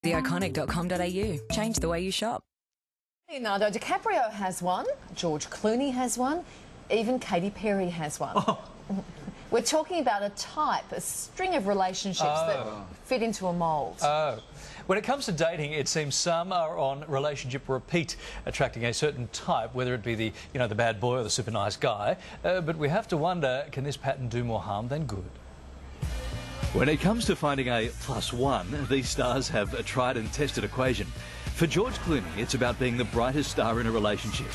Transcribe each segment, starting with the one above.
theiconic.com.au. Change the way you shop. Leonardo DiCaprio has one, George Clooney has one, even Katy Perry has one. Oh. We're talking about a type, a string of relationships that fit into a mould. When it comes to dating, it seems some are on relationship repeat, attracting a certain type, whether it be the bad boy or the super nice guy. But we have to wonder, can this pattern do more harm than good? When it comes to finding a +1, these stars have a tried and tested equation. For George Clooney, it's about being the brightest star in a relationship.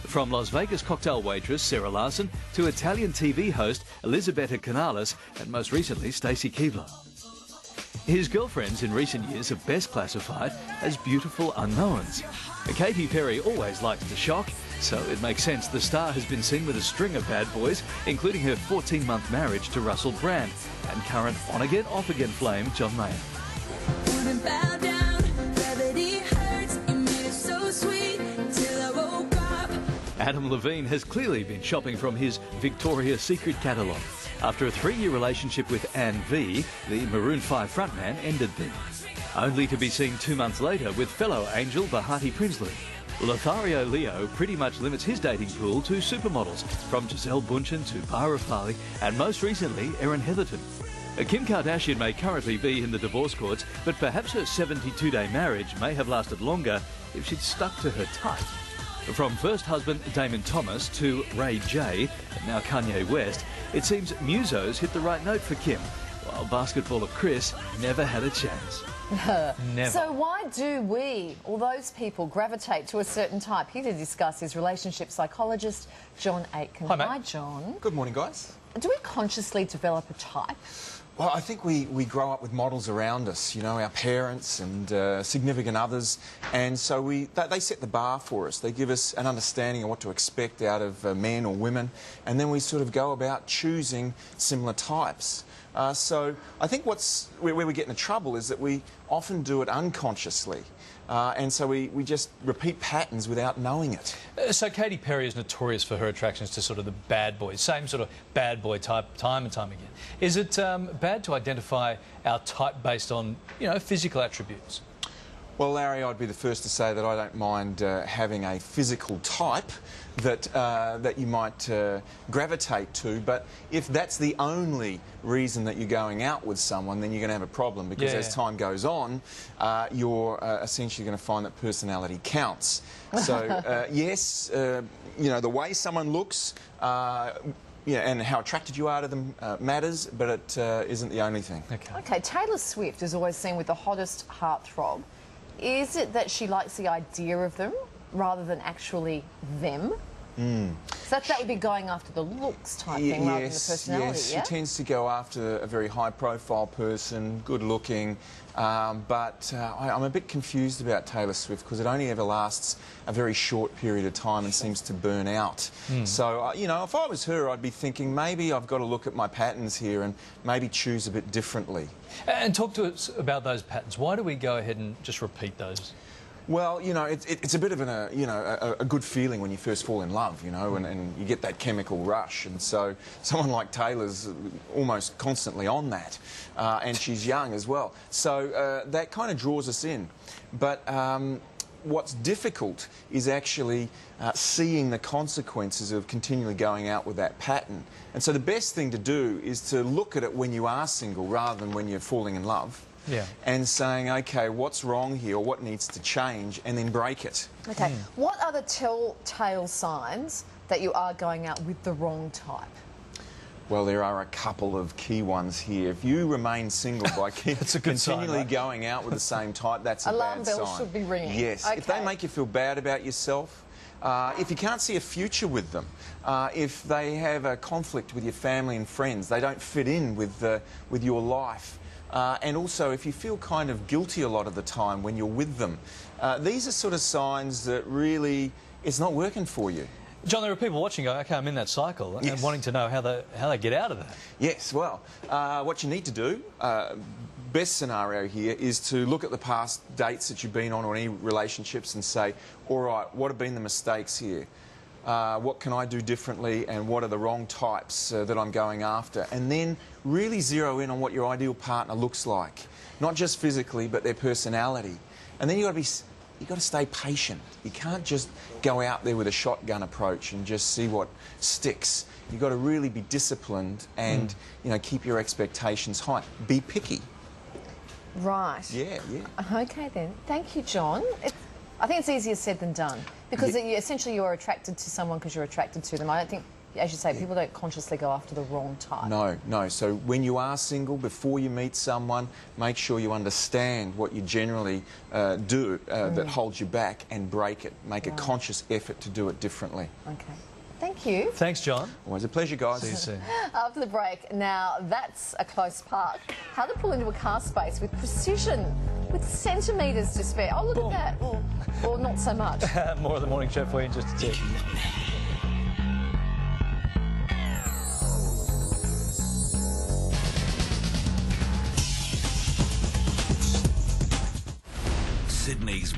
From Las Vegas cocktail waitress Sarah Larson to Italian TV host Elisabetta Canales and most recently Stacey Keebler. His girlfriends in recent years have best classified as beautiful unknowns. Katy Perry always likes to shock, so it makes sense the star has been seen with a string of bad boys, including her 14-month marriage to Russell Brand and current on-again, off-again flame John Mayer. Adam Levine has clearly been shopping from his Victoria's Secret catalogue. After a 3-year relationship with Anne V, the Maroon 5 frontman ended things, only to be seen 2 months later with fellow angel Bahati Prinsloo. Lothario Leo pretty much limits his dating pool to supermodels, from Giselle Bundchen to Bara Farley and most recently Erin Heatherton. Kim Kardashian may currently be in the divorce courts, but perhaps her 72-day marriage may have lasted longer if she'd stuck to her type. From first husband Damon Thomas to Ray J and now Kanye West, it seems musos hit the right note for Kim, while basketballer Chris never had a chance. Never. So why do we, all those people, gravitate to a certain type? Here to discuss is relationship psychologist John Aitken. Hi, mate. Hi, John. Good morning, guys. Do we consciously develop a type? Well, I think we grow up with models around us, you know, our parents and significant others, and so they set the bar for us. They give us an understanding of what to expect out of men or women, and then we sort of go about choosing similar types. So I think where we get into trouble is that we often do it unconsciously. And so we just repeat patterns without knowing it. So Katy Perry is notorious for her attractions to sort of the bad boys, same sort of bad boy type time and time again. Is it bad to identify our type based on, physical attributes? Well, Larry, I'd be the first to say that I don't mind having a physical type that you might gravitate to, but if that's the only reason that you're going out with someone, then you're going to have a problem, because as time goes on, you're essentially going to find that personality counts. So, yes, the way someone looks and how attracted you are to them matters, but it isn't the only thing. Okay, Taylor Swift is always seen with the hottest heartthrob. Is it that she likes the idea of them rather than actually them? So that would be going after the looks type thing rather than the personality, yes. yeah? She tends to go after a very high-profile person, good-looking, but I'm a bit confused about Taylor Swift because it only ever lasts a very short period of time and seems to burn out. So, if I was her, I'd be thinking maybe I've got to look at my patterns here and maybe choose a bit differently. And talk to us about those patterns. Why do we go ahead and just repeat those? Well, it's a bit of a good feeling when you first fall in love, and you get that chemical rush. And so someone like Taylor's almost constantly on that, and she's young as well. So that kind of draws us in. But what's difficult is actually seeing the consequences of continually going out with that pattern. And so the best thing to do is to look at it when you are single rather than when you're falling in love. Yeah. And saying, OK, what's wrong here, or what needs to change, and then break it. OK. What are the telltale signs that you are going out with the wrong type? Well, there are a couple of key ones here. If you remain single by continually going out with the same type, that's a bad sign. Alarm bells should be ringing. Yes. Okay. If they make you feel bad about yourself, if you can't see a future with them, if they have a conflict with your family and friends, they don't fit in with your life, and also if you feel kind of guilty a lot of the time when you're with them, these are sort of signs that really it's not working for you. John, there are people watching going, OK, I'm in that cycle, and wanting to know how they get out of that. Yes, well, what you need to do, best scenario here, is to look at the past dates that you've been on or any relationships and say, all right, what have been the mistakes here? What can I do differently, and what are the wrong types that I'm going after? And then really zero in on what your ideal partner looks like. not just physically, but their personality. And then you've got to stay patient. You can't just go out there with a shotgun approach and just see what sticks. You've got to really be disciplined and, you know, keep your expectations high. Be picky. Right. Yeah. Okay then. Thank you, John. I think it's easier said than done because essentially you are attracted to someone because you're attracted to them. I don't think, as you say, people don't consciously go after the wrong type. No. So when you are single, before you meet someone, make sure you understand what you generally do that holds you back and break it. Make a conscious effort to do it differently. Okay. Thank you. Thanks, John. Always a pleasure, guys. See you soon. After the break, now that's a close park. How to pull into a car space with precision, with centimetres to spare. Oh, look at that. Or not so much. More of the morning show for you in just a tick. Sydney's